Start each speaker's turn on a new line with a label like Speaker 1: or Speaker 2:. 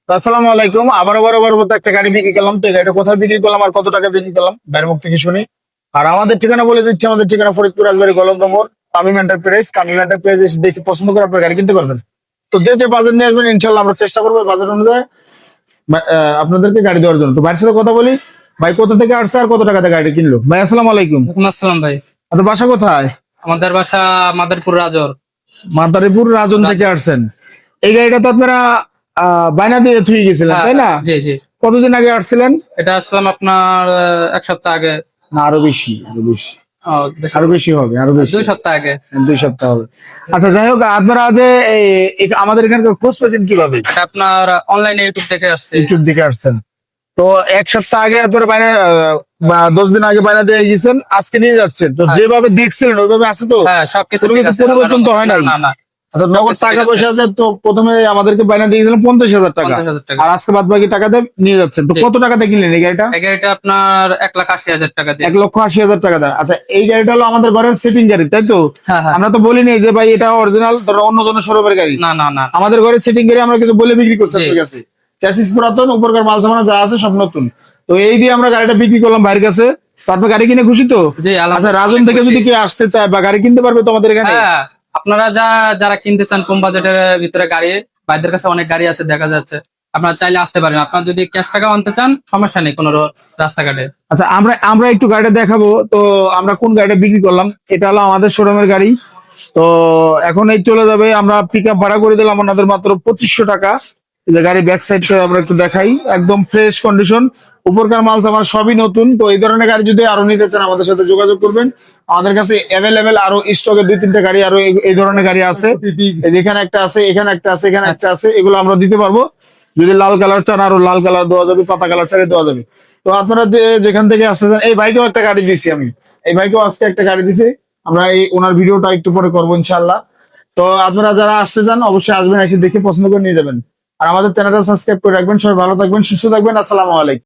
Speaker 1: তো আসসালামু আলাইকুম। আবারও বরাবর মতো একটা গাড়ি বিক্রি করলাম। তো এই গাড়িটা কোথায় বিক্রি করলাম আর কত টাকা বিক্রি করলাম বাইরের মুখ থেকে শুনি। আর আমাদের ঠিকানা বলে দিচ্ছি, আমাদের ঠিকানা ফরিদপুর রাজবাড়ী গলন্দ মোড়, তামিম এন্টারপ্রাইজ। তামিম এন্টারপ্রাইজ এসে দেখে পছন্দ করে আপনার গাড়ি কিনতে পারবেন। তো যে যে বাজার নিয়ে আসবেন ইনশাল্লাহ আমরা চেষ্টা করবো বাজার অনুযায়ী আপনাদেরকে গাড়ি দেওয়ার জন্য। তো ভাইয়ের সাথে কথা বলি। ভাই কোথা থেকে আসছে আর কত টাকাতে গাড়ি কিনলো? ভাই আসসালামু আলাইকুম।
Speaker 2: ওয়ালাইকুম আসসালাম ভাই।
Speaker 1: আপনার বাসা কোথায়?
Speaker 2: আমাদের বাসা মাদারপুর রাজর।
Speaker 1: মাদারীপুর রাজন থেকে আসছেন। এই গাড়িটা তো আপনারা বায়না দিয়ে থুয়ে গেছিলেন
Speaker 2: হ্যাঁ,
Speaker 1: তাই না?
Speaker 2: জি জি।
Speaker 1: কতদিন আগে আসছিলেন?
Speaker 2: এটা আসলাম আপনার এক সপ্তাহ আগে।
Speaker 1: না আরো বেশি, আরো বেশি,
Speaker 2: ও,
Speaker 1: আরো বেশি হবে, আরো বেশি।
Speaker 2: 2 সপ্তাহ আগে।
Speaker 1: 2 সপ্তাহ হবে। আচ্ছা যাই হোক, আপনারা যে আমাদের এখানকার খোঁজ পেয়েছেন কিভাবে?
Speaker 2: এটা আপনার অনলাইনে ইউটিউব থেকে আসছে।
Speaker 1: ইউটিউব দিকে আসছেন। তো 1 সপ্তাহ আগে আপনারা বাইরে বা 10 দিন আগে বাইরে দিয়ে গেছেন, আজকে নিয়ে যাচ্ছেন। তো
Speaker 2: হ্যাঁ।
Speaker 1: যেভাবে দেখছিলেন ওইভাবে আছে তো?
Speaker 2: হ্যাঁ, সবকিছু
Speaker 1: কোনো
Speaker 2: ঠিক
Speaker 1: কিছু
Speaker 2: আছে।
Speaker 1: পরিবর্তন তো হয় নাই?
Speaker 2: না না।
Speaker 1: আচ্ছা, নগদ
Speaker 2: সবকিছু ঠিক
Speaker 1: টাকা
Speaker 2: আছে।
Speaker 1: পয়সা আছে তো? প্রথমে আমাদেরকে বাইরে দিয়ে গেছিলেন 50,000 টাকা,
Speaker 2: 50,000 টাকা।
Speaker 1: আর আজকে বাদ বাকি টাকাতে নিয়ে যাচ্ছেন। তো
Speaker 2: জি।
Speaker 1: কত টাকাতে কিনলেন এই গাড়িটা?
Speaker 2: এই গাড়িটা আপনার 1,80,000 টাকা দিয়ে।
Speaker 1: 1,80,000 টাকা দেয়। আচ্ছা, এই গাড়িটা হলো আমাদের ঘরের সেটিং গাড়ি তাই তো?
Speaker 2: হ্যাঁ হ্যাঁ।
Speaker 1: আমরা তো বলিনি যে ভাই এটা অরিজিনাল, ধরো অন্য জনের শোরুমের গাড়ি।
Speaker 2: না না না।
Speaker 1: আমাদের ঘরে সেটিং গাড়ি আমরা কিন্তু বলে বিক্রি করছি
Speaker 2: জি।
Speaker 1: আপনার কাছে। চ্যাসিস পুরাতন, উপরকার মাল সামানা যা আছে সব নতুন। তো এই দিয়ে আমরা গাড়িটা বিক্রি করলাম ভাইয়ের কাছে। তো আপনি গাড়ি কিনে খুশি তো?
Speaker 2: জি,
Speaker 1: আচ্ছা,
Speaker 2: আলহামদুলিল্লাহ,
Speaker 1: রাজন
Speaker 2: অনেক
Speaker 1: থেকে
Speaker 2: খুশি।
Speaker 1: যদি কেউ আসতে চায় বা গাড়ি কিনতে পারবে তো আমাদের এখানে?
Speaker 2: হ্যাঁ, আপনারা যারা কিনতে চান কম বাজেটের ভিতরে গাড়ি, ভাইদের কাছে অনেক গাড়ি আছে দেখা যাচ্ছে। আপনারা চাইলে আসতে পারেন। আপনারা যদি ক্যাশ টাকা আনতে চান সমস্যা নেই কোনো রাস্তাঘাটে।
Speaker 1: আচ্ছা, আমরা আমরা একটু গাড়িটা দেখাবো। তো আমরা কোন গাড়িটা বিক্রি করলাম, এটা হলো আমাদের শোরুমের গাড়ি। তো এখন এই চলে যাবে, আমরা পিক আপ ভাড়া করে দিলাম ওনাদের মাত্র 2500 টাকা। এই যে গাড়ি ব্যাক সাইড আমরা একটু দেখাই, একদম ফ্রেশ কন্ডিশন, উপরকার মাল আমার সবই নতুন। তো এই ধরনের গাড়ি যদি আরো নিতে চান আমাদের সাথে যোগাযোগ করবেন। আমাদের কাছে অ্যাভেলেবেল আরো স্টকে 2-3টা গাড়ি আরো এই ধরনের গাড়ি আছে। এই যে এখানে একটা আছে, এখানে একটা আছে, এখানে একটা আছে, এগুলো আমরা দিতে পারবো। যদি লাল কালার চান আরো লাল কালার দেওয়া যাবে, পাতা কালার চাইলে দেওয়া যাবে। তো আপনারা যেখান থেকে আসতেছেন, এই ভাইকেও একটা গাড়ি দিছি আমি, এই ভাইকেও আজকে একটা গাড়ি দিছি। আমরা এই ওনার ভিডিওটা একটু পরে করবো ইনশাল্লাহ। তো আপনারা যারা আসতে চান অবশ্যই আসবেন, এসে দেখে পছন্দ করে নিয়ে যাবেন। আর আমাদের চ্যানেলটা সাবস্ক্রাইব করে রাখবেন। সবাই ভালো থাকবেন, সুস্থ থাকবেন। আসসালামু আলাইকুম।